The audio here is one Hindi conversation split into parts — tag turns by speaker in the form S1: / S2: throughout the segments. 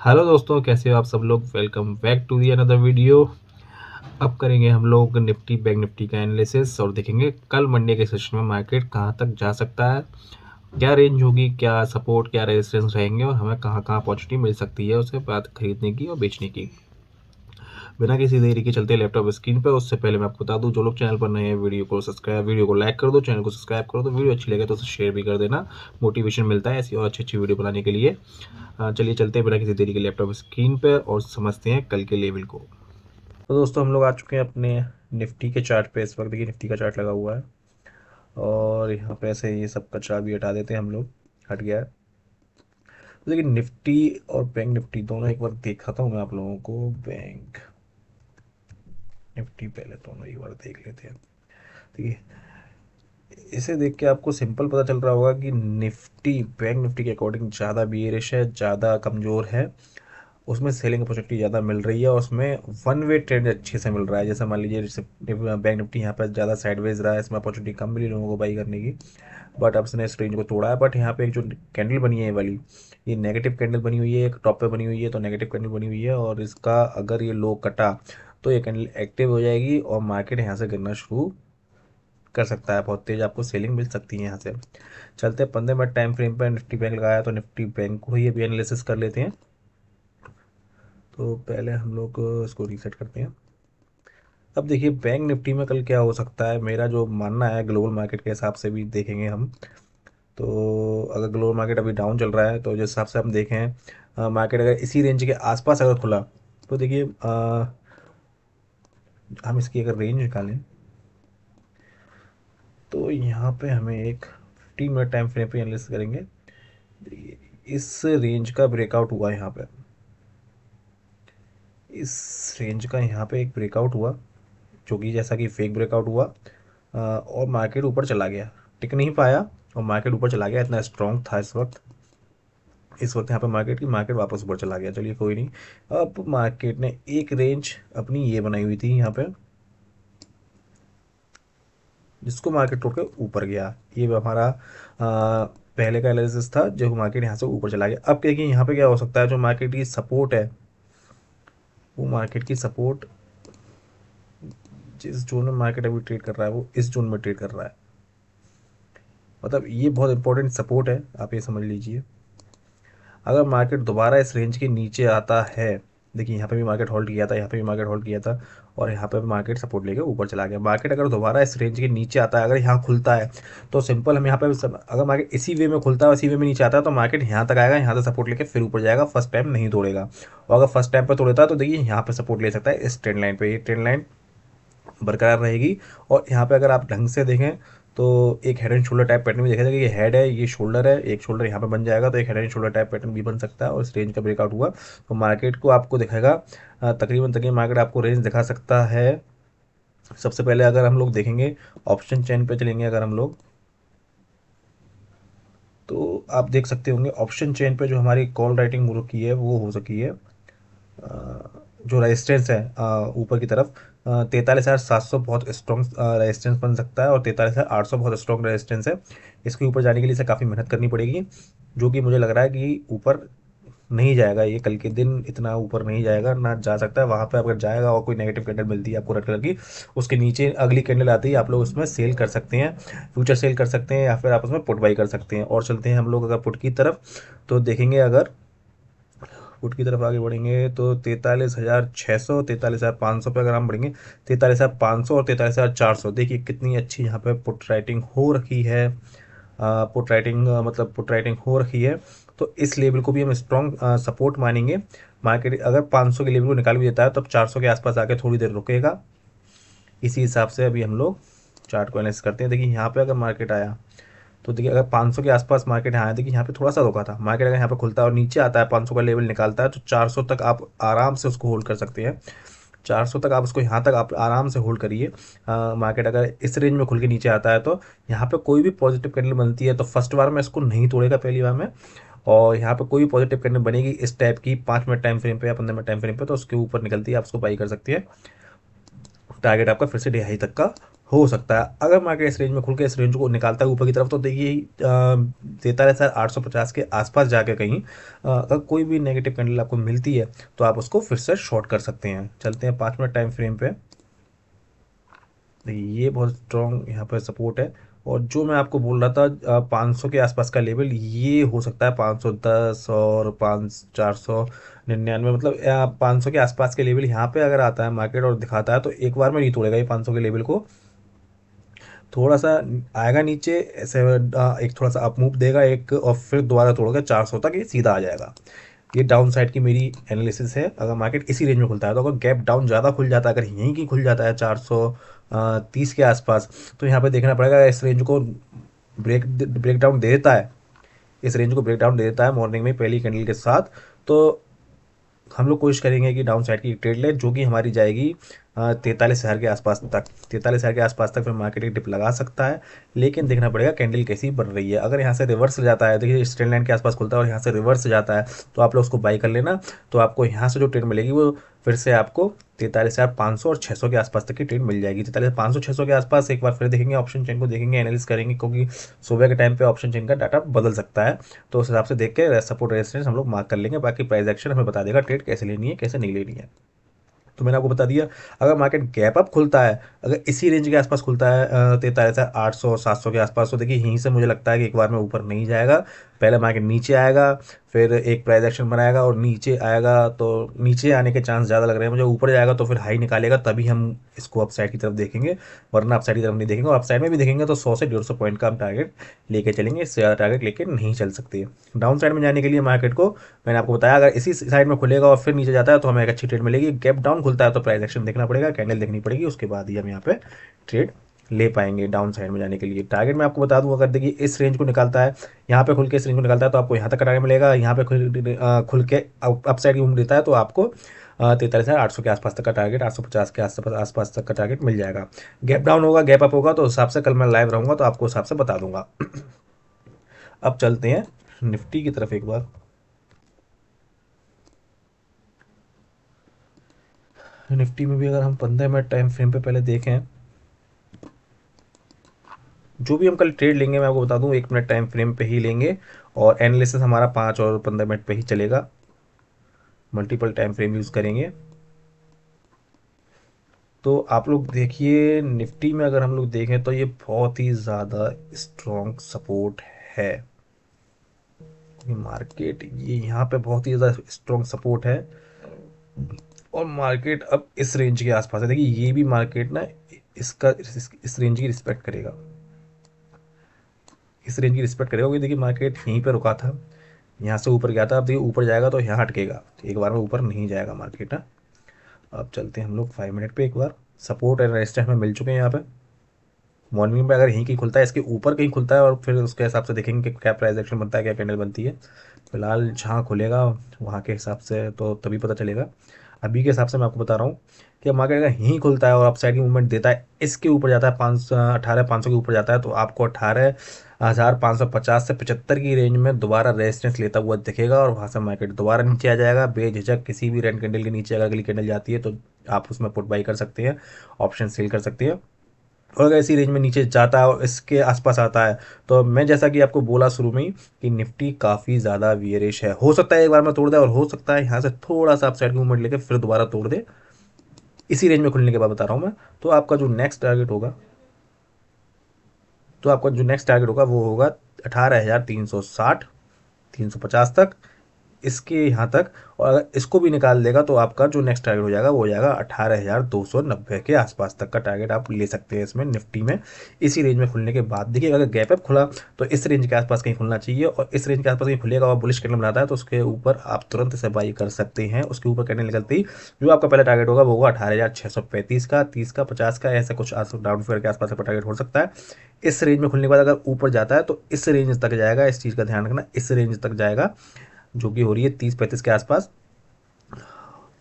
S1: हेलो दोस्तों, कैसे हो आप सब लोग। Welcome back to the another video. अब करेंगे हम लोग निफ्टी बैंक निफ्टी का एनालिसिस और देखेंगे कल मंडे के सेशन में मार्केट कहाँ तक जा सकता है, क्या रेंज होगी, क्या सपोर्ट क्या रेजिस्टेंस रहेंगे और हमें कहाँ कहाँ अपॉर्चुनिटी मिल सकती है उसके बाद खरीदने की और बेचने की। बिना किसी देरी के चलते लैपटॉप स्क्रीन पर। उससे पहले मैं आपको बता दूं, जो लोग चैनल पर नए हैं वीडियो को लाइक कर दो, चैनल को सब्सक्राइब कर दो। वीडियो अच्छी लगे तो उसे शेयर भी कर देना, मोटिवेशन मिलता है ऐसी और अच्छी अच्छी वीडियो बनाने के लिए। चलिए चलते हैं बिना किसी देरी के लैपटॉप स्क्रीन पर और समझते हैं कल के लेवल को। तो दोस्तों हम लोग आ चुके हैं अपने निफ्टी के चार्ट पे। इस वक्त देखिए निफ्टी का चार्ट लगा हुआ है और यहाँ पे ऐसे ये सब कचरा भी हटा देते हैं हम लोग, हट गया है। तो देखिए निफ्टी और बैंक निफ्टी दोनों एक बार दिखाता हूँ मैं आप लोगों को। बैंक निफ्टी पहले दोनों एक बार देख लेते हैं। देखिए इसे देख के आपको सिंपल पता चल रहा होगा कि निफ्टी बैंक निफ्टी के अकॉर्डिंग ज़्यादा बियरिश है, ज़्यादा कमज़ोर है। उसमें सेलिंग अपॉर्चुनिटी ज़्यादा मिल रही है और उसमें वन वे ट्रेंड अच्छे से मिल रहा है। जैसे मान लीजिए जैसे बैंक निफ्टी यहाँ पर ज़्यादा साइडवेज रहा है, इसमें अपॉर्चुनिटी कम मिली लोगों को बाई करने की। बट अब इसने इस रेंज को तोड़ा है। बट यहाँ पे एक जो कैंडल बनी है ये वाली, ये नेगेटिव कैंडल बनी हुई है, एक टॉप पे बनी हुई है तो नेगेटिव कैंडल बनी हुई है। और इसका अगर ये लो कटा तो ये कैंडल एक्टिव हो जाएगी और मार्केट यहाँ से गिरना शुरू कर सकता है। बहुत तेज़ आपको सेलिंग मिल सकती है यहाँ से। चलते हैं 15 मिनट टाइम फ्रेम पर। निफ्टी बैंक लगाया तो निफ्टी बैंक को ही अभी एनालिसिस कर लेते हैं। तो पहले हम लोग इसको रीसेट करते हैं। अब देखिए बैंक निफ्टी में कल क्या हो सकता है, मेरा जो मानना है ग्लोबल मार्केट के हिसाब से भी देखेंगे हम। तो अगर ग्लोबल मार्केट अभी डाउन चल रहा है तो जिस हिसाब से हम देखें मार्केट अगर इसी रेंज के आसपास अगर खुला तो देखिए हम इसकी अगर रेंज निकालें तो यहाँ पे हमें एक 15 मिनट टाइम फ्रेम पे एनालिसिस करेंगे। इस रेंज का ब्रेकआउट हुआ यहाँ पे, इस रेंज का यहाँ पे एक ब्रेकआउट हुआ जो कि जैसा कि फेक ब्रेकआउट हुआ और मार्केट ऊपर चला गया, टिक नहीं पाया और मार्केट ऊपर चला गया। इतना स्ट्रॉन्ग था इस वक्त यहाँ पे मार्केट वापस ऊपर चला गया। चलिए कोई नहीं। अब मार्केट ने एक रेंज अपनी ये बनाई हुई थी यहाँ पे, जिसको मार्केट तोड़ के ऊपर गया। ये हमारा पहले का एनालिसिस था जो मार्केट यहाँ से ऊपर चला गया। अब देखिए यहाँ पे क्या हो सकता है, जो मार्केट की सपोर्ट है वो मार्केट की सपोर्ट जिस जोन में मार्केट अभी ट्रेड कर रहा है वो इस जोन में ट्रेड कर रहा है। मतलब ये बहुत इंपॉर्टेंट सपोर्ट है, आप ये समझ लीजिए। अगर मार्केट दोबारा इस रेंज के नीचे आता है, देखिए यहाँ पे भी मार्केट होल्ड किया था, यहाँ पे भी मार्केट होल्ड किया था और यहाँ पे भी मार्केट सपोर्ट लेके ऊपर चला गया। मार्केट अगर दोबारा इस रेंज के नीचे आता है, अगर यहाँ खुलता है तो सिंपल हम यहाँ पे अगर मार्केट इसी वे में खुलता है इसी वे में नीचे आता है तो मार्केट यहाँ तक आएगा, यहाँ से सपोर्ट लेके फिर ऊपर जाएगा, फर्स्ट टाइम नहीं तोड़ेगा। और अगर फर्स्ट टाइम पर तोड़ता है तो देखिए यहाँ पे सपोर्ट ले सकता है इस ट्रेंड लाइन पे, ये ट्रेंड लाइन बरकरार रहेगी। और यहाँ पे अगर आप ढंग से देखें तो एक head and shoulder type pattern भी देखा जाएगा। ये हेड है, ये शोल्डर है, एक शोल्डर यहाँ पे बन जाएगा तो एक head and shoulder type pattern भी बन सकता है। और इस रेंज का ब्रेकआउट हुआ तो मार्केट को आपको दिखाएगा, तकरीबन तकरीबन मार्केट आपको रेंज दिखा सकता है। सबसे पहले अगर हम लोग देखेंगे ऑप्शन चेन पे चलेंगे, अगर हम लोग तो आप देख सकते होंगे ऑप्शन चेन पे जो हमारी कॉल राइटिंग हो रखी है वो हो सकी है। जो रेजिस्टेंस है ऊपर की तरफ 43,700 बहुत स्ट्रॉन्ग रेजिस्टेंस बन सकता है और 43,800 बहुत स्ट्रॉन्ग रेजिस्टेंस है। इसके ऊपर जाने के लिए इसे काफ़ी मेहनत करनी पड़ेगी, जो कि मुझे लग रहा है कि ऊपर नहीं जाएगा, ये कल के दिन इतना ऊपर नहीं जाएगा, ना जा सकता है। वहाँ पे अगर जाएगा और कोई नेगेटिव कैंडल मिलती है आपको रेड कलर की, उसके नीचे अगली कैंडल आती है, आप लोग उसमें सेल कर सकते हैं, फ्यूचर सेल कर सकते हैं या फिर आप उसमें पुट बाई कर सकते हैं। और चलते हैं हम लोग अगर पुट की तरफ तो देखेंगे, अगर पुट की तरफ आगे बढ़ेंगे तो 43,600 43,500 पे अगर हम बढ़ेंगे, 43,500 और 43,400, देखिए कितनी अच्छी यहाँ पे पुट राइटिंग हो रखी है। पुट राइटिंग मतलब पुट राइटिंग हो रखी है तो इस लेवल को भी हम स्ट्रॉन्ग सपोर्ट मानेंगे। मार्केट अगर 500 के लेवल को निकाल भी देता है तो अब 400 के आसपास आके थोड़ी देर रुकेगा। इसी हिसाब से अभी हम लोग चार्ट को एनालिसिस करते हैं। देखिए यहाँ पे अगर मार्केट आया तो देखिए अगर 500 के आसपास मार्केट यहाँ आया, देखिए यहाँ पे थोड़ा सा रोका था मार्केट, अगर यहाँ पे खुलता है और नीचे आता है 500 का लेवल निकालता है तो 400 तक आप आराम से उसको होल्ड कर सकते हैं। 400 तक आप उसको यहाँ तक आप आराम से होल्ड करिए। मार्केट अगर इस रेंज में खुल के नीचे आता है तो यहाँ पे कोई भी पॉजिटिव कैंडल बनती है तो फर्स्ट बार में इसको नहीं तोड़ेगा पहली बार में। और यहाँ पे कोई भी पॉजिटिव कैंडल बनेगी इस टाइप की 5 मिनट टाइम फ्रेम पे या 15 मिनट टाइम फ्रेम पे तो उसके ऊपर निकलती है, आप उसको बाई कर सकती है। टारगेट आपका फिर से 2.5 तक का हो सकता है। अगर मार्केट इस रेंज में खुल के इस रेंज को निकालता है ऊपर की तरफ, तो देखिए 43,850 के आसपास जाके कहीं अगर कोई भी नेगेटिव कैंडल आपको मिलती है तो आप उसको फिर से शॉर्ट कर सकते हैं। चलते हैं 5 मिनट टाइम फ्रेम पे। देखिए ये बहुत स्ट्रॉन्ग यहाँ पर सपोर्ट है। और जो मैं आपको बोल रहा था 500 के आसपास का लेवल, ये हो सकता है 510 और 499, मतलब 500 के आसपास के लेवल यहाँ पे अगर आता है मार्केट और दिखाता है तो एक बार में नहीं तोड़ेगा ये 500 के लेवल को। थोड़ा सा आएगा नीचे ऐसे, एक थोड़ा सा अप मूव देगा एक, और फिर दोबारा तोड़ के 400 तक ये सीधा आ जाएगा। ये डाउन साइड की मेरी एनालिसिस है। अगर मार्केट इसी रेंज में खुलता है तो अगर गैप डाउन ज़्यादा खुल जाता है, अगर यहीं की खुल जाता है 430 के आसपास, तो यहाँ पे देखना पड़ेगा इस रेंज को ब्रेक डाउन दे देता है। इस रेंज को ब्रेक डाउन दे देता है मॉर्निंग में पहली कैंडल के साथ, तो हम लोग कोशिश करेंगे कि डाउन साइड की ट्रेड ले, जो कि हमारी जाएगी 43,000 के आसपास तक। 43,000 के आसपास तक फिर मार्केट एक डिप लगा सकता है, लेकिन देखना पड़ेगा कैंडल कैसी बन रही है। अगर यहाँ से रिवर्स जाता है, देखिए स्ट्रेट लाइन के आसपास खुलता है और यहाँ से रिवर्स जाता है, तो आप लोग उसको बाई कर लेना। तो आपको यहाँ से जो ट्रेड मिलेगी वो फिर से आपको 43,500 और 600 के आसपास तक की ट्रेड मिल जाएगी। 43,500 600 के आसपास एक बार फिर देखेंगे, ऑप्शन चेन को देखेंगे, एनालिस करेंगे, क्योंकि सुबह के टाइम पे ऑप्शन चेन का डाटा बदल सकता है। तो उस हिसाब से देख के सपोर्ट रेजिस्टेंस हम लोग मार्क कर लेंगे। बाकी प्राइस एक्शन हमें बता देगा ट्रेड कैसे लेनी है कैसे नहीं लेनी है। तो मैंने आपको बता दिया। अगर मार्केट गैप अप खुलता है, अगर इसी रेंज के आसपास खुलता है 43,800 700 के आसपास, तो देखिए यहीं से मुझे लगता है कि एक बार में ऊपर नहीं जाएगा। पहले मार्केट नीचे आएगा, फिर एक प्राइस एक्शन बनाएगा और नीचे आएगा, तो नीचे आने के चांस ज़्यादा लग रहे हैं मुझे। ऊपर जाएगा तो फिर हाई निकालेगा, तभी हम इसको अपसाइड की तरफ देखेंगे, वरना अपसाइड की तरफ नहीं देखेंगे। और अपसाइड में भी देखेंगे तो 100 से 150 पॉइंट का हम टारगेट लेके चलेंगे, इससे ज़्यादा टारगेट लेके नहीं चल सकते। डाउन साइड में जाने के लिए मार्केट को मैंने आपको बताया, अगर इसी साइड में खुलेगा और फिर नीचे जाता है तो हमें एक अच्छी ट्रेड मिलेगी। गैप डाउन खुलता है तो प्राइस एक्शन देखना पड़ेगा, कैंडल देखनी पड़ेगी, उसके बाद ही हम यहाँ पे ट्रेड ले पाएंगे डाउन साइड में जाने के लिए। टारगेट मैं आपको बता दूं, अगर देखिए इस रेंज को निकालता है, यहाँ पे खुल के इस रेंज को निकालता है तो आपको यहाँ तक का टारगेट मिलेगा। यहाँ पे खुल के अप साइड की मूव देता है तो आपको 43,800 के आसपास तक का टारगेट, 850 के आसपास तक का टारगेट मिल जाएगा। गैप डाउन होगा, गैप अप होगा, तो उस हिसाब से कल मैं लाइव रहूँगा तो आपको उस हिसाब से बता दूंगा। अब चलते हैं निफ्टी की तरफ एक बार। निफ्टी में भी अगर हम 15 मिनट टाइम फ्रेम पे पहले देखें, जो भी हम कल ट्रेड लेंगे मैं आपको बता दूं 1 मिनट टाइम फ्रेम पे ही लेंगे, और एनालिसिस हमारा 5 और 15 मिनट पे ही चलेगा। मल्टीपल टाइम फ्रेम यूज़ करेंगे। तो आप लोग देखिए निफ्टी में अगर हम लोग देखें तो ये बहुत ही ज़्यादा स्ट्रॉन्ग सपोर्ट है। ये मार्केट ये यहाँ पे बहुत ही ज़्यादा स्ट्रॉन्ग सपोर्ट है, और मार्केट अब इस रेंज के आसपास है। देखिए ये भी मार्केट ना इस रेंज की रिस्पेक्ट करेगा, इस रेंज की रिस्पेक्ट करेगा, क्योंकि देखिए मार्केट यहीं पे रुका था, यहाँ से ऊपर गया था। अब देखिए ऊपर जाएगा तो यहाँ हटकेगा, एक बार में ऊपर नहीं जाएगा मार्केट ना। अब चलते हैं हम लोग 5 मिनट पे। एक बार सपोर्ट एंड रेजिस्टेंस हमें मिल चुके हैं यहाँ पे। मॉर्निंग में अगर यहीं की खुलता है, इसके ऊपर कहीं खुलता है, और फिर उसके हिसाब से देखेंगे कि क्या प्राइस एक्शन बनता है, क्या कैंडल बनती है। फिलहाल जहाँ खुलेगा वहाँ के हिसाब से तो तभी पता चलेगा। अभी के हिसाब से मैं आपको बता रहा हूँ कि मार्केट अगर यहीं खुलता है और अपसाइड की मूवमेंट देता है, इसके ऊपर जाता है 18,500 के ऊपर जाता है, तो आपको 18,550 से 75 की रेंज में दोबारा रेजिस्टेंस लेता हुआ दिखेगा, और वहाँ से मार्केट दोबारा नीचे आ जाएगा बेझिझक। किसी भी रेड कैंडल के नीचे अगर अगली कैंडल जाती है तो आप उसमें पुट बाई कर सकते हैं, ऑप्शन सेल कर सकते हैं। और अगर इसी रेंज में नीचे जाता है और इसके आसपास आता है, तो मैं जैसा कि आपको बोला शुरू में ही कि निफ्टी काफ़ी ज़्यादा वियरिश है। हो सकता है एक बार में तोड़ दे, और हो सकता है यहाँ से थोड़ा सा अपसाइड मूवमेंट लेके फिर दोबारा तोड़ दे, इसी रेंज में खुलने के बाद बता रहा हूँ मैं। तो आपका जो नेक्स्ट टारगेट होगा, वो होगा 18,360 350 तक, इसके यहाँ तक। और अगर इसको भी निकाल देगा तो आपका जो नेक्स्ट टारगेट हो जाएगा वो हो जाएगा 18,290 के आसपास तक का टारगेट आप ले सकते हैं इसमें निफ्टी में, इसी रेंज में खुलने के बाद। देखिए अगर गैप अप खुला तो इस रेंज के आसपास कहीं खुलना चाहिए, और इस रेंज के आसपास कहीं खुलेगा और बुलिश कैंडल बनाता है तो उसके ऊपर आप तुरंत इसे बाई कर सकते हैं। उसके ऊपर कैंडल निकलते ही जो आपका पहला टारगेट होगा वो होगा 18,635 का, 30 का, 50 का, ऐसा कुछ डाउन फेयर के आसपास का टारगेट हो सकता है। इस रेंज में खुलने के बाद अगर ऊपर जाता है तो इस रेंज तक जाएगा, इस चीज़ का ध्यान रखना, इस रेंज तक जाएगा, जो कि हो रही है 30-35 के आसपास।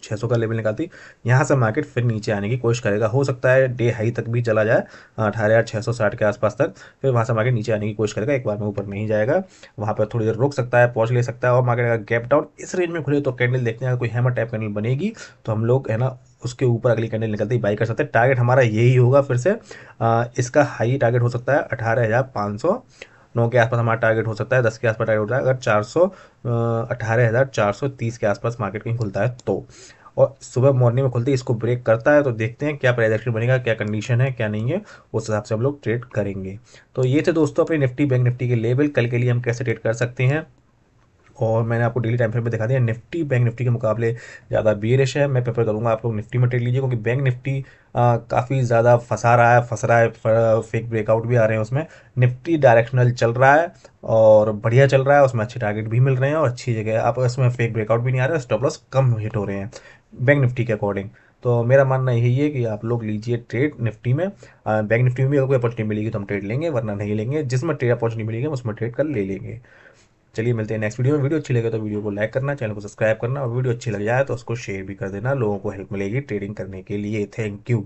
S1: 600 का लेवल निकालती, यहाँ से मार्केट फिर नीचे आने की कोशिश करेगा। हो सकता है डे हाई तक भी चला जाए 18,660 के आसपास तक, फिर वहाँ से मार्केट नीचे आने की कोशिश करेगा, एक बार में ऊपर नहीं जाएगा। वहाँ पर थोड़ी देर रुक सकता है, पॉज ले सकता है, और मार्केट अगर गैप डाउन इस रेंज में खुले तो कैंडल देखते हैं, अगर कोई हैमर टाइप कैंडल बनेगी तो हम लोग है ना उसके ऊपर अगली कैंडल निकलते ही बाई कर सकते हैं। टारगेट हमारा यही होगा फिर से, इसका हाई टारगेट हो सकता है 18,509 के आसपास हमारा टारगेट हो सकता है, 10 के आसपास टारगेट होता है अगर 18,430 के आसपास मार्केट कहीं खुलता है तो। और सुबह मॉर्निंग में खुलते ही इसको ब्रेक करता है तो देखते हैं क्या प्राइस एक्शन बनेगा, क्या कंडीशन है क्या नहीं है, उस हिसाब से हम लोग ट्रेड करेंगे। तो ये थे दोस्तों अपने निफ्टी बैंक निफ्टी के लेवल, कल के लिए हम कैसे ट्रेड कर सकते हैं। और मैंने आपको डेली टाइम फ्रेम में दिखा दिया, निफ्टी बैंक निफ्टी के मुकाबले ज़्यादा बेरिश है। मैं प्रेफर करूंगा आप लोग निफ्टी में ट्रेड लीजिए, क्योंकि बैंक निफ्टी काफ़ी ज़्यादा फंस रहा है, फेक ब्रेकआउट भी आ रहे हैं उसमें। निफ्टी डायरेक्शनल चल रहा है और बढ़िया चल रहा है, उसमें अच्छे टारगेट भी मिल रहे हैं और अच्छी जगह है, आप उसमें फेक ब्रेकआउट भी नहीं आ रहा है, स्टॉप लॉस कम हिट हो रहे हैं बैंक निफ्टी के अकॉर्डिंग। तो मेरा मानना यही है कि आप लोग लीजिए ट्रेड निफ्टी में। बैंक निफ्टी में भी अगर कोई अपॉर्चुनिटी मिलेगी तो हम ट्रेड लेंगे, वरना नहीं लेंगे। जिसमें ट्रेड अपॉर्चुनिटी मिलेगी हम उसमें ट्रेड कर ले लेंगे। चलिए मिलते हैं नेक्स्ट वीडियो में। वीडियो अच्छी लगे तो वीडियो को लाइक करना, चैनल को सब्सक्राइब करना, और वीडियो अच्छी लग जाए तो उसको शेयर भी कर देना, लोगों को हेल्प मिलेगी ट्रेडिंग करने के लिए। Thank you.